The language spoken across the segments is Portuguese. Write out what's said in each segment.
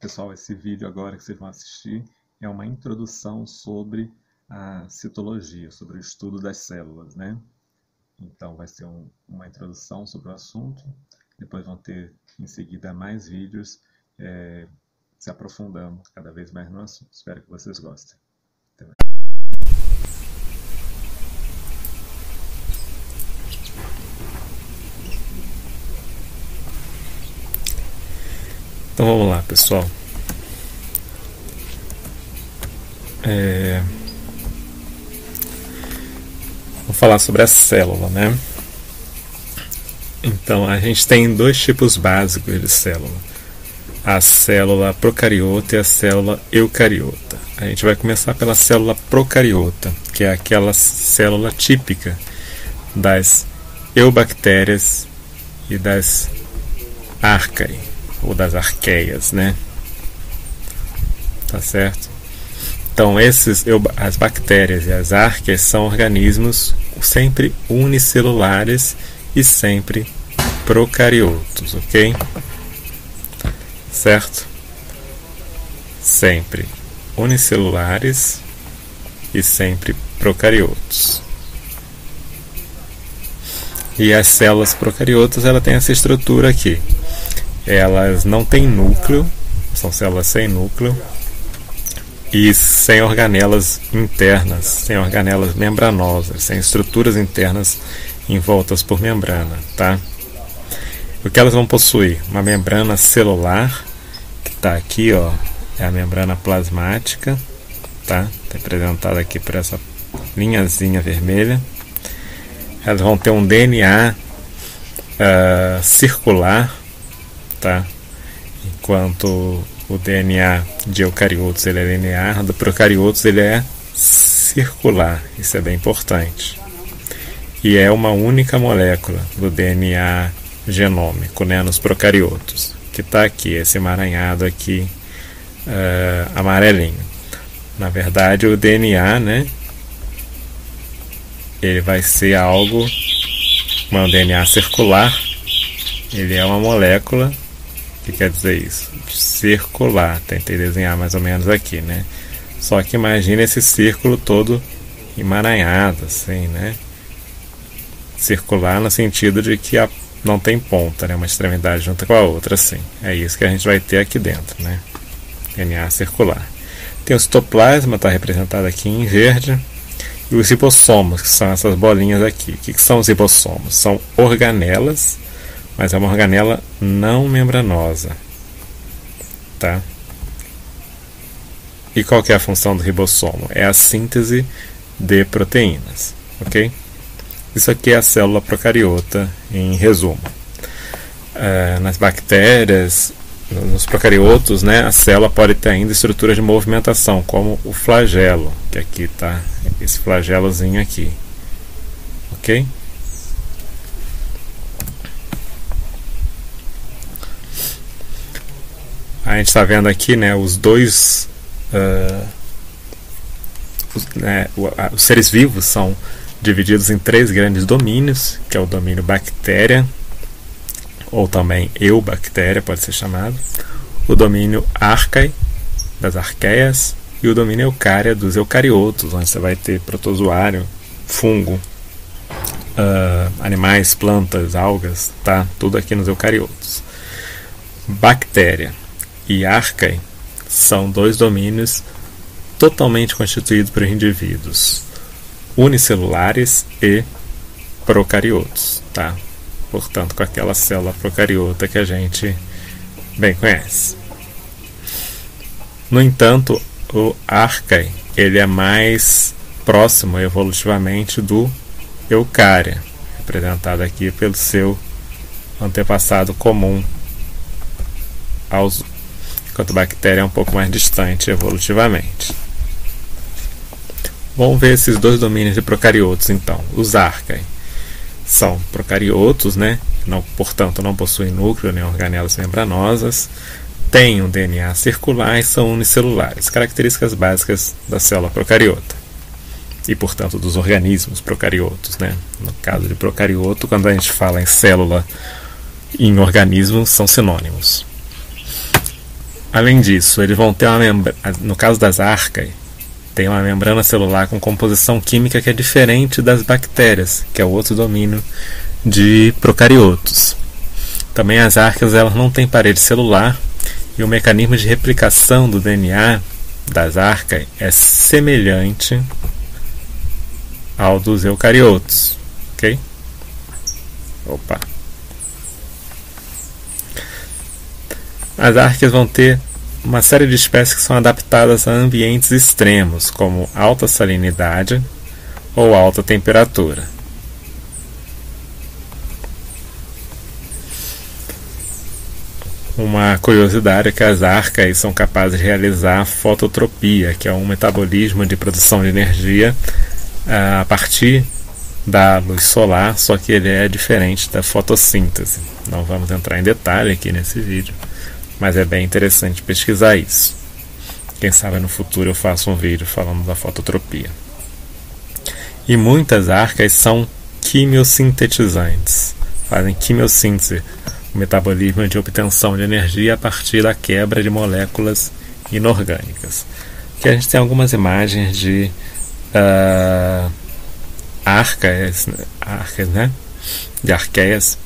Pessoal, esse vídeo agora que vocês vão assistir é uma introdução sobre a citologia, sobre o estudo das células, né? Então vai ser uma introdução sobre o assunto, depois vão ter em seguida mais vídeos se aprofundando cada vez mais no assunto. Espero que vocês gostem. Até mais. Então vamos lá, pessoal. Vou falar sobre a célula, né? Então a gente tem dois tipos básicos de célula: a célula procariota e a célula eucariota. A gente vai começar pela célula procariota, que é aquela célula típica das eubactérias e das arcae, ou das arqueias, né? Tá certo? Então, as bactérias e as arqueias são organismos sempre unicelulares e sempre procariotos, ok? Certo? Sempre unicelulares e sempre procariotos. E as células procariotas, ela tem essa estrutura aqui. Elas não têm núcleo, são células sem núcleo e sem organelas internas, sem organelas membranosas, sem estruturas internas envoltas por membrana, tá? O que elas vão possuir? Uma membrana celular, que está aqui, ó, é a membrana plasmática, tá? Está representada aqui por essa linhazinha vermelha. Elas vão ter um DNA circular, tá? Enquanto o DNA de eucariotos ele é linear, do procariotos ele é circular. Isso é bem importante. E é uma única molécula do DNA genômico, né, nos procariotos, que está aqui, esse emaranhado aqui amarelinho. Na verdade, o DNA, né, ele vai ser algo, um DNA circular. Ele é uma molécula. O que quer dizer isso? Circular. Tentei desenhar mais ou menos aqui, né? Só que imagine esse círculo todo emaranhado, assim, né? Circular no sentido de que não tem ponta, né? Uma extremidade junto com a outra, assim. É isso que a gente vai ter aqui dentro, né? DNA circular. Tem o citoplasma, está representado aqui em verde. E os ribossomos, que são essas bolinhas aqui. O que são os ribossomos? São organelas, mas é uma organela não membranosa, tá? E qual que é a função do ribossomo? É a síntese de proteínas, ok? Isso aqui é a célula procariota, em resumo. Nas bactérias, nos procariotos, né, a célula pode ter ainda estrutura de movimentação, como o flagelo, que aqui está, esse flagelozinho aqui, ok? A gente está vendo aqui, né, os dois os seres vivos são divididos em três grandes domínios, que é o domínio bactéria, ou também eubactéria, pode ser chamado, o domínio arcae, das arqueias, e o domínio eucária, dos eucariotos, onde você vai ter protozoário, fungo, animais, plantas, algas, tá? Tudo aqui nos eucariotos. Bactéria e arcae são dois domínios totalmente constituídos por indivíduos unicelulares e procariotos, tá? Portanto, com aquela célula procariota que a gente bem conhece. No entanto, o arcae ele é mais próximo evolutivamente do eucária, representado aqui pelo seu antepassado comum enquanto a bactéria é um pouco mais distante evolutivamente. Vamos ver esses dois domínios de procariotos, então. Os arcae são procariotos, né? Portanto, não possuem núcleo nem organelas membranosas, têm um DNA circular e são unicelulares, características básicas da célula procariota e, portanto, dos organismos procariotos, né? No caso de procarioto, quando a gente fala em célula e em organismo, são sinônimos. Além disso, eles vão ter uma membrana, no caso das arcae, tem uma membrana celular com composição química que é diferente das bactérias, que é o outro domínio de procariotos. Também as arcas, elas não têm parede celular e o mecanismo de replicação do DNA das arcae é semelhante ao dos eucariotos, ok? Opa! As arqueias vão ter uma série de espécies que são adaptadas a ambientes extremos, como alta salinidade ou alta temperatura. Uma curiosidade é que as arcae são capazes de realizar fototropia, que é um metabolismo de produção de energia a partir da luz solar, só que ele é diferente da fotossíntese. Não vamos entrar em detalhe aqui nesse vídeo, mas é bem interessante pesquisar isso. Quem sabe no futuro eu faço um vídeo falando da fototropia. E muitas arcae são quimiosintetizantes, fazem quimiossíntese, o metabolismo de obtenção de energia a partir da quebra de moléculas inorgânicas. Aqui a gente tem algumas imagens de arqueias, né? De arqueias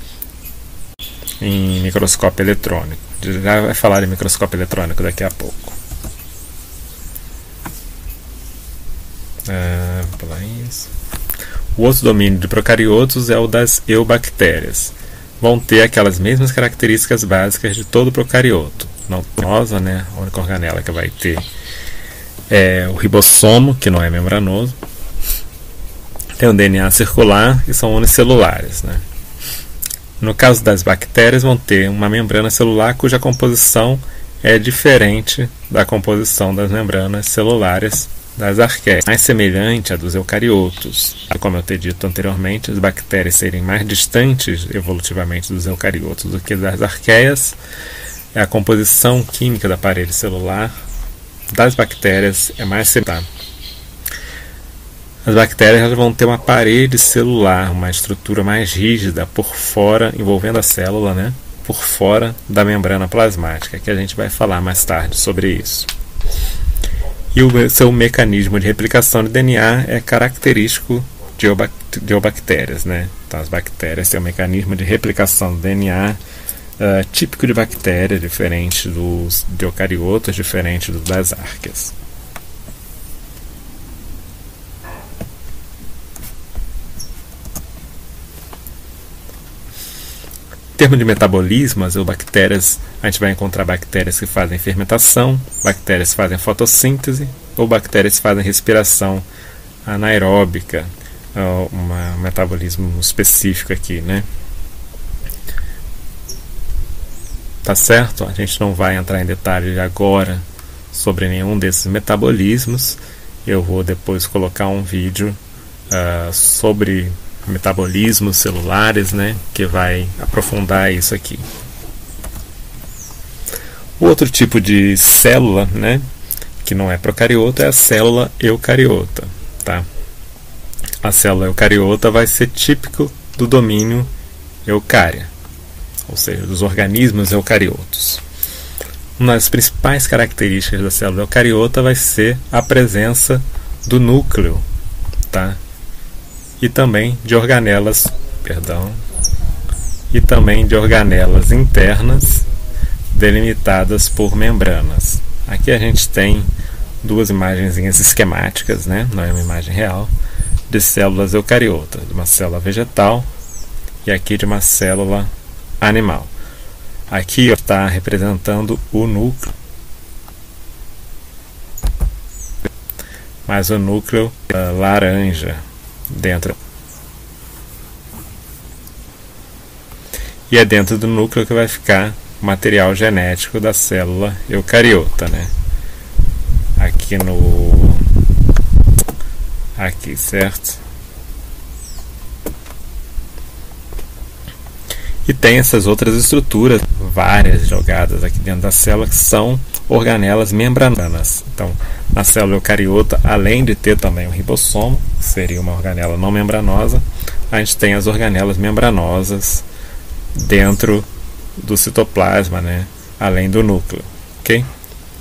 em microscópio eletrônico. Já vai falar de microscópio eletrônico daqui a pouco. Vou pular isso. O outro domínio de procariotos é o das eubactérias. Vão ter aquelas mesmas características básicas de todo procarioto. Não membranosa, né? A única organela que vai ter é o ribossomo, que não é membranoso. Tem o DNA circular e são unicelulares, né? No caso das bactérias, vão ter uma membrana celular cuja composição é diferente da composição das membranas celulares das arqueias, mais semelhante à dos eucariotos. Como eu tenho dito anteriormente, as bactérias serem mais distantes evolutivamente dos eucariotos do que das arqueias, a composição química da parede celular das bactérias é mais semelhante. As bactérias elas vão ter uma parede celular, uma estrutura mais rígida por fora, envolvendo a célula, né? Por fora da membrana plasmática, que a gente vai falar mais tarde sobre isso. E o seu mecanismo de replicação de DNA é característico de eubactérias, né? Então, as bactérias têm um mecanismo de replicação do DNA típico de bactérias, diferente dos de eucariotos, diferente das arqueias. Em termos de metabolismo, as eubactérias, a gente vai encontrar bactérias que fazem fermentação, bactérias que fazem fotossíntese ou bactérias que fazem respiração anaeróbica, um metabolismo específico aqui, né? Tá certo? A gente não vai entrar em detalhes agora sobre nenhum desses metabolismos. Eu vou depois colocar um vídeo sobre metabolismos celulares, né, que vai aprofundar isso aqui. O outro tipo de célula, né, que não é procariota, é a célula eucariota, tá? A célula eucariota vai ser típico do domínio eucária, ou seja, dos organismos eucariotos. Uma das principais características da célula eucariota vai ser a presença do núcleo, tá? E também de organelas, internas delimitadas por membranas. Aqui a gente tem duas imagenzinhas esquemáticas, né? Não é uma imagem real, de células eucariotas, de uma célula vegetal e aqui de uma célula animal. Aqui está representando o núcleo, mas o núcleo laranja dentro. E é dentro do núcleo que vai ficar o material genético da célula eucariota, né? Aqui, certo? E tem essas outras estruturas, várias jogadas aqui dentro da célula, que são organelas membranosas. Então, na célula eucariota, além de ter também o ribossomo, que seria uma organela não membranosa, a gente tem as organelas membranosas dentro do citoplasma, né? Além do núcleo, ok?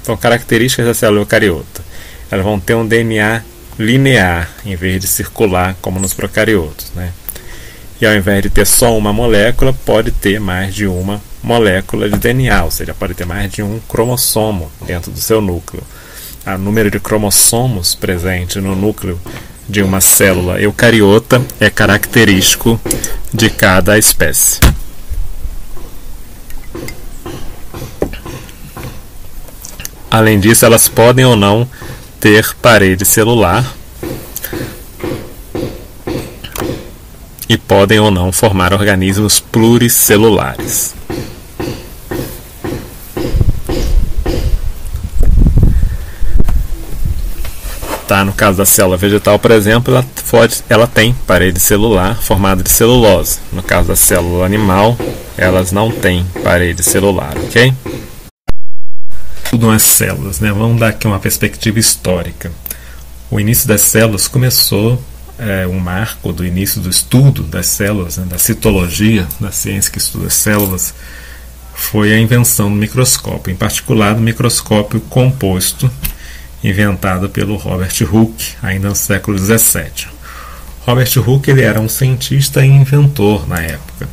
Então, características da célula eucariota. Elas vão ter um DNA linear, em vez de circular, como nos procariotos, né? E ao invés de ter só uma molécula, pode ter mais de uma molécula de DNA, ou seja, pode ter mais de um cromossomo dentro do seu núcleo. O número de cromossomos presente no núcleo de uma célula eucariota é característico de cada espécie. Além disso, elas podem ou não ter parede celular e podem ou não formar organismos pluricelulares. Tá, no caso da célula vegetal, por exemplo, ela tem parede celular formada de celulose. No caso da célula animal, elas não têm parede celular, ok? Tudo as células, né? Vamos dar aqui uma perspectiva histórica. O início das células começou, um marco do início do estudo das células, né? Da citologia, da ciência que estuda as células, foi a invenção do microscópio, em particular do microscópio composto, inventado pelo Robert Hooke, ainda no século XVII. Robert Hooke, ele era um cientista e inventor na época.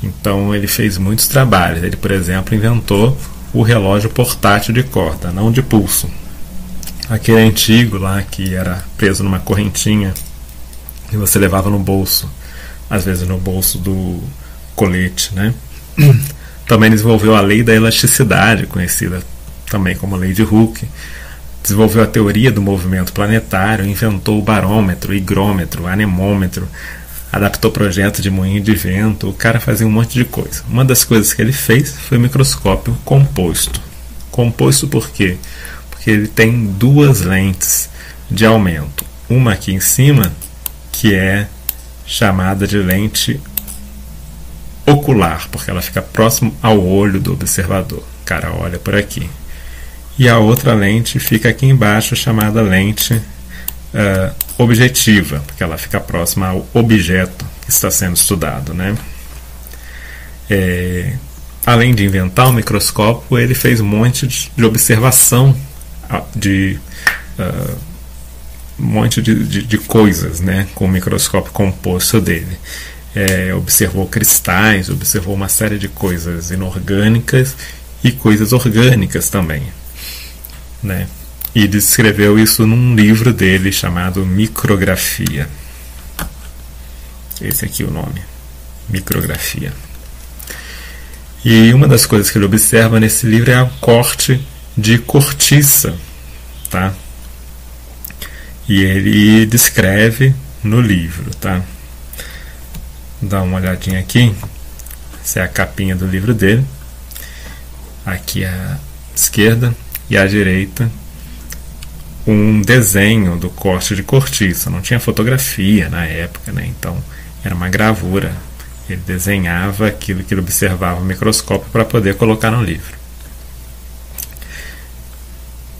Então ele fez muitos trabalhos. Ele, por exemplo, inventou o relógio portátil de corda, não de pulso. Aquele antigo lá que era preso numa correntinha e você levava no bolso, às vezes no bolso do colete, né? Também desenvolveu a lei da elasticidade, conhecida também como lei de Hooke. Desenvolveu a teoria do movimento planetário, inventou o barômetro, higrômetro, anemômetro, adaptou projeto de moinho de vento. O cara fazia um monte de coisa. Uma das coisas que ele fez foi o microscópio composto. Composto por quê? Porque ele tem duas lentes de aumento. Uma aqui em cima, que é chamada de lente ocular, porque ela fica próximo ao olho do observador. O cara olha por aqui. E a outra lente fica aqui embaixo, chamada lente objetiva, porque ela fica próxima ao objeto que está sendo estudado, né? Além de inventar o microscópio, ele fez um monte de observação de um monte de coisas, né, com o microscópio composto dele. Observou cristais, observou uma série de coisas inorgânicas e coisas orgânicas também, né? E descreveu isso num livro dele chamado Micrografia. Esse aqui é o nome, Micrografia. E uma das coisas que ele observa nesse livro é o corte de cortiça, tá? E ele descreve no livro, tá? Dá uma olhadinha aqui. Essa é a capinha do livro dele. Aqui à esquerda e à direita um desenho do corte de cortiça. Não tinha fotografia na época, né? Então era uma gravura. Ele desenhava aquilo que ele observava no microscópio para poder colocar no livro.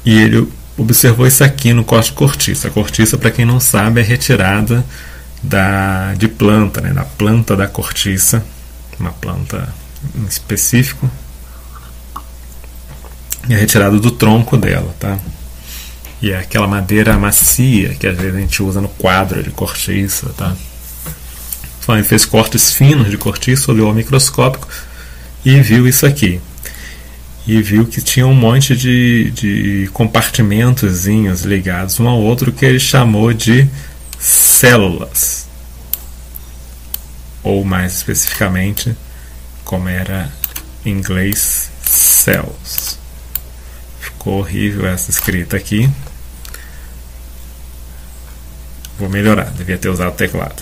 E ele observou isso aqui no corte de cortiça. A cortiça, para quem não sabe, é retirada de planta, né? Da planta da cortiça, uma planta em específico, é retirada do tronco dela, tá? E é aquela madeira macia que às vezes a gente usa no quadro de cortiça, tá? Então ele fez cortes finos de cortiça, olhou ao microscópio e viu isso aqui. E viu que tinha um monte de compartimentozinhos ligados um ao outro que ele chamou de células. Ou mais especificamente, como era em inglês, cells. Ficou horrível essa escrita aqui. Vou melhorar, devia ter usado o teclado.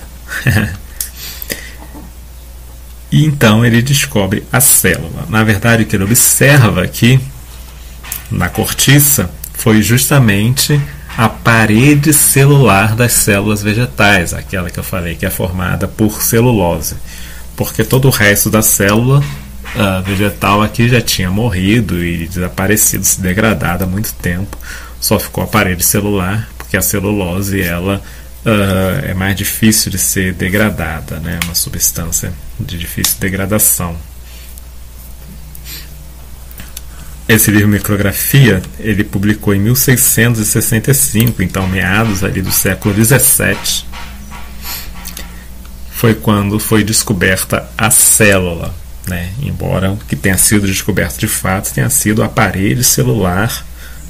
E então ele descobre a célula. Na verdade, o que ele observa aqui na cortiça foi justamente a parede celular das células vegetais, aquela que eu falei que é formada por celulose, porque todo o resto da célula vegetal aqui já tinha morrido e desaparecido, se degradado há muito tempo. Só ficou a parede celular, porque a celulose ela é mais difícil de ser degradada, né? Uma substância de difícil degradação. Esse livro Micrografia, ele publicou em 1665, então meados ali do século XVII, foi quando foi descoberta a célula, né? Embora o que tenha sido descoberto de fato tenha sido a parede celular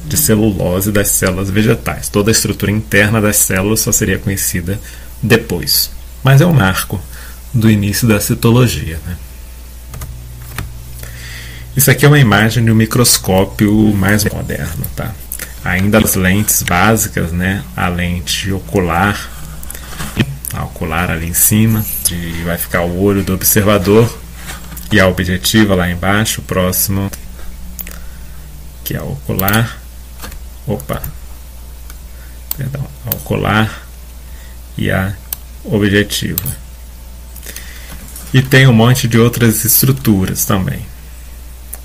de celulose das células vegetais. Toda a estrutura interna das células só seria conhecida depois. Mas é um marco do início da citologia, né? Isso aqui é uma imagem de um microscópio mais moderno, tá? Ainda as lentes básicas, né? A lente ocular, a ocular ali em cima, vai ficar o olho do observador, e a objetiva lá embaixo, próximo, que é a ocular, a ocular e a objetiva. E tem um monte de outras estruturas também.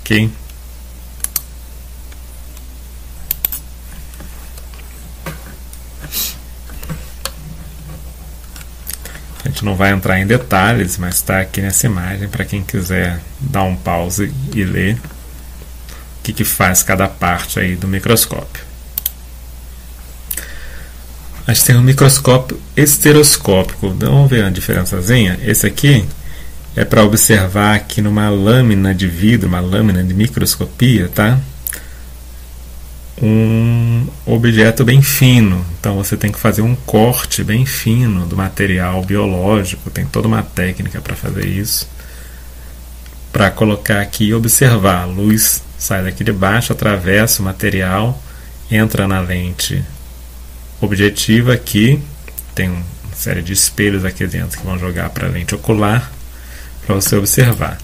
Ok? A gente não vai entrar em detalhes, mas está aqui nessa imagem para quem quiser dar um pause e ler o que faz cada parte aí do microscópio. A gente tem um microscópio estereoscópico. Vamos ver a diferençazinha? Esse aqui é para observar aqui numa lâmina de vidro, uma lâmina de microscopia, tá? Um objeto bem fino. Então você tem que fazer um corte bem fino do material biológico. Tem toda uma técnica para fazer isso. Para colocar aqui e observar. A luz sai daqui de baixo, atravessa o material, entra na lente objetiva aqui. Tem uma série de espelhos aqui dentro que vão jogar para a lente ocular, para você observar.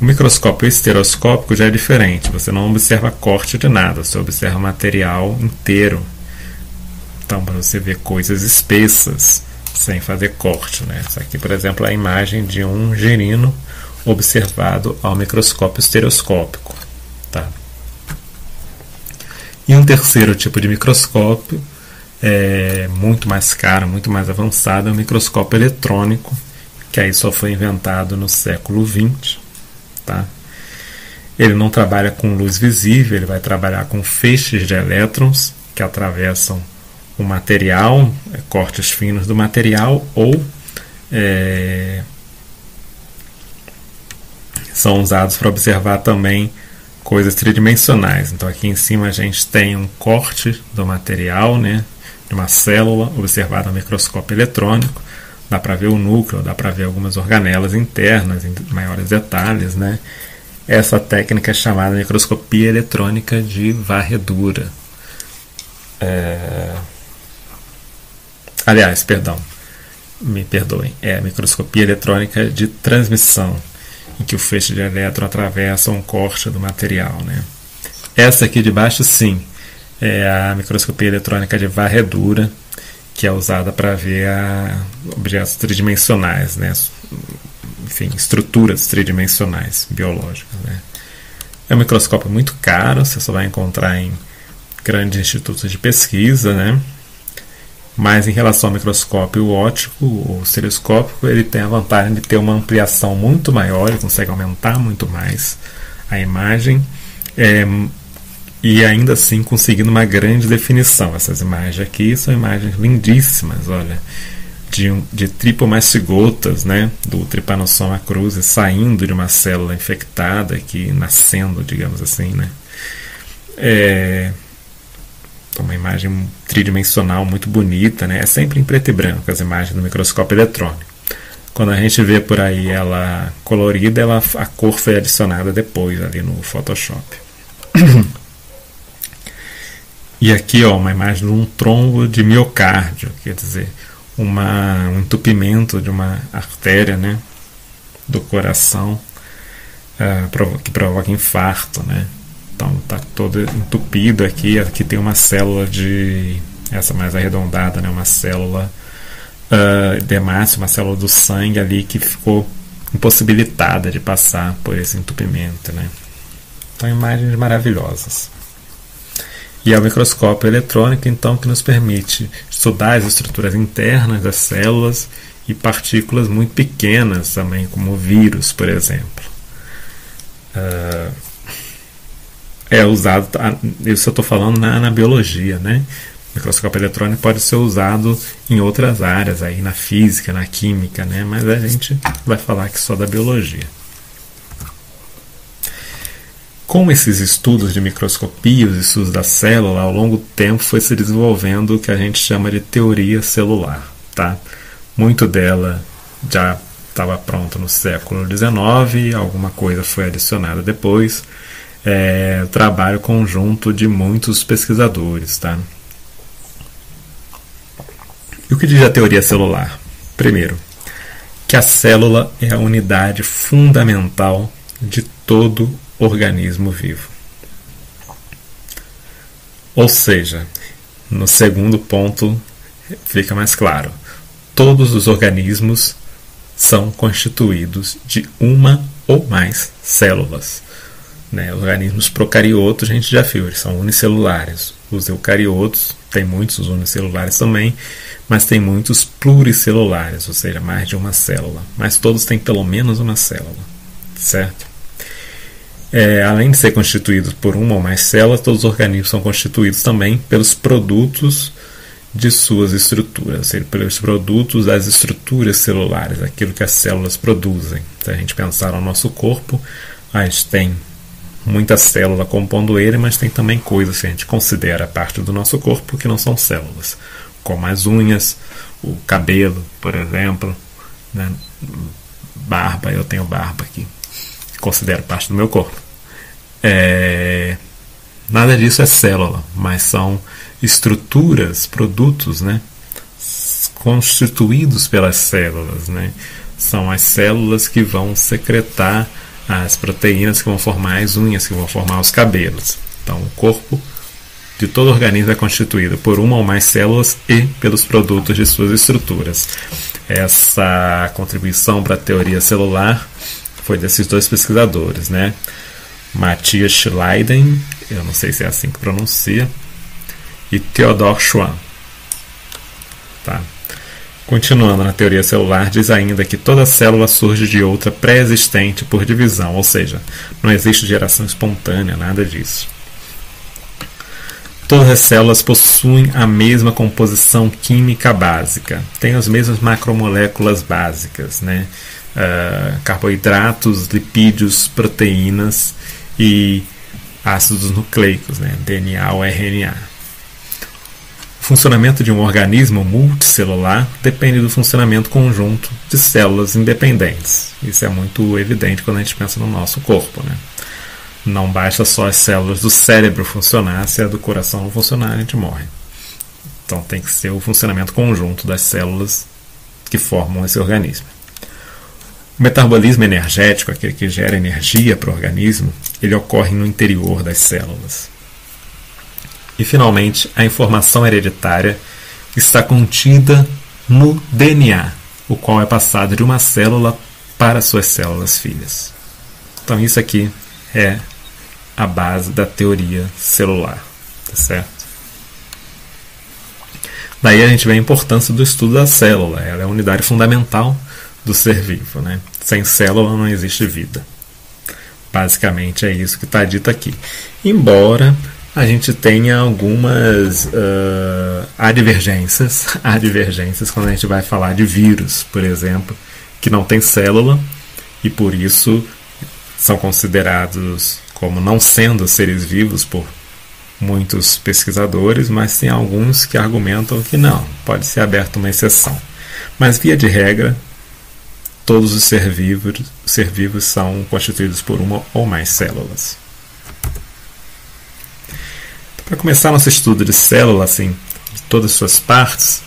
O microscópio estereoscópico já é diferente. Você não observa corte de nada, você observa o material inteiro. Então, para você ver coisas espessas, sem fazer corte, né? Isso aqui, por exemplo, é a imagem de um girino observado ao microscópio estereoscópico. Tá? E um terceiro tipo de microscópio, muito mais caro, muito mais avançado, é o microscópio eletrônico, que aí só foi inventado no século XX. Tá? Ele não trabalha com luz visível, ele vai trabalhar com feixes de elétrons que atravessam o material, cortes finos do material, ou são usados para observar também coisas tridimensionais. Então aqui em cima a gente tem um corte do material, né, de uma célula observada no microscópio eletrônico. Dá para ver o núcleo, dá para ver algumas organelas internas em maiores detalhes, né? Essa técnica é chamada microscopia eletrônica de varredura. Aliás, perdão, me perdoem, é a microscopia eletrônica de transmissão, em que o feixe de elétron atravessa um corte do material, né? Essa aqui de baixo, sim, é a microscopia eletrônica de varredura, que é usada para ver objetos tridimensionais, né? Enfim, estruturas tridimensionais biológicas, né? É um microscópio muito caro, você só vai encontrar em grandes institutos de pesquisa, né? Mas em relação ao microscópio óptico ou estereoscópico, ele tem a vantagem de ter uma ampliação muito maior, ele consegue aumentar muito mais a imagem, e ainda assim conseguindo uma grande definição. Essas imagens aqui são imagens lindíssimas, olha, de tripomastigotas, né, do Trypanosoma cruzi saindo de uma célula infectada aqui, nascendo, digamos assim, né. Uma imagem tridimensional muito bonita, né. É sempre em preto e branco as imagens do microscópio eletrônico. Quando a gente vê por aí ela colorida, a cor foi adicionada depois ali no Photoshop. E aqui, ó, uma imagem de um trombo de miocárdio, quer dizer, um entupimento de uma artéria, né, do coração, que provoca infarto, né. Então está todo entupido aqui. Aqui tem uma célula essa mais arredondada, né, uma célula de hemácia, uma célula do sangue ali que ficou impossibilitada de passar por esse entupimento, né. Então, imagens maravilhosas. E é o microscópio eletrônico, então, que nos permite estudar as estruturas internas das células e partículas muito pequenas também, como vírus, por exemplo. é usado, isso eu estou falando na biologia, né? O microscópio eletrônico pode ser usado em outras áreas, aí na física, na química, né? Mas a gente vai falar aqui só da biologia. Com esses estudos de microscopia, os estudos da célula, ao longo do tempo foi se desenvolvendo o que a gente chama de teoria celular. Tá? Muito dela já estava pronta no século XIX, alguma coisa foi adicionada depois. Trabalho conjunto de muitos pesquisadores. Tá? E o que diz a teoria celular? Primeiro, que a célula é a unidade fundamental de todo organismo vivo. Ou seja, no segundo ponto fica mais claro. Todos os organismos são constituídos de uma ou mais células. Né? Organismos procariotos a gente já viu, eles são unicelulares. Os eucariotos, tem muitos unicelulares também, mas tem muitos pluricelulares, ou seja, mais de uma célula. Mas todos têm pelo menos uma célula, certo? Além de ser constituídos por uma ou mais células, todos os organismos são constituídos também pelos produtos de suas estruturas, ou seja, pelos produtos das estruturas celulares, aquilo que as células produzem. Se a gente pensar no nosso corpo, a gente tem muita célula compondo ele, mas tem também coisas que a gente considera parte do nosso corpo que não são células, como as unhas, o cabelo, por exemplo, né? Barba, eu tenho barba aqui, considero parte do meu corpo. Nada disso é célula, mas são estruturas, produtos, né, constituídos pelas células, né? São as células que vão secretar as proteínas que vão formar as unhas, que vão formar os cabelos. Então, o corpo de todo organismo é constituído por uma ou mais células e pelos produtos de suas estruturas. Essa contribuição para a teoria celular foi desses dois pesquisadores, né? Matthias Schleiden, eu não sei se é assim que pronuncia, e Theodor Schwann. Tá? Continuando na teoria celular, diz ainda que toda célula surge de outra pré-existente por divisão, ou seja, não existe geração espontânea, nada disso. Todas as células possuem a mesma composição química básica, têm as mesmas macromoléculas básicas, né? Carboidratos, lipídios, proteínas e ácidos nucleicos, né? DNA ou RNA. O funcionamento de um organismo multicelular depende do funcionamento conjunto de células independentes. Isso é muito evidente quando a gente pensa no nosso corpo, né? Não basta só as células do cérebro funcionar, se a do coração não funcionar, a gente morre. Então tem que ser o funcionamento conjunto das células que formam esse organismo. O metabolismo energético, aquele que gera energia para o organismo, ele ocorre no interior das células. E, finalmente, a informação hereditária está contida no DNA, o qual é passado de uma célula para suas células filhas. Então, isso aqui é a base da teoria celular, tá certo? Daí a gente vê a importância do estudo da célula. Ela é a unidade fundamental do ser vivo, né? Sem célula não existe vida. Basicamente é isso que está dito aqui. Embora a gente tenha algumas advergências quando a gente vai falar de vírus, por exemplo, que não tem célula e por isso são considerados como não sendo seres vivos por muitos pesquisadores, mas tem alguns que argumentam que não, pode ser aberta uma exceção. Mas, via de regra, todos os ser vivos são constituídos por uma ou mais células. Para começar nosso estudo de célula, assim, de todas as suas partes,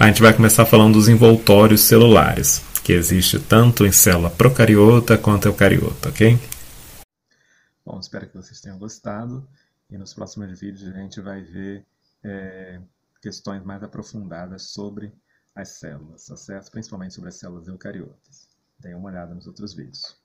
a gente vai começar falando dos envoltórios celulares, que existe tanto em célula procariota quanto eucariota, ok? Bom, espero que vocês tenham gostado. E nos próximos vídeos a gente vai ver questões mais aprofundadas sobre as células, tá certo? Principalmente sobre as células eucariotas. Deem uma olhada nos outros vídeos.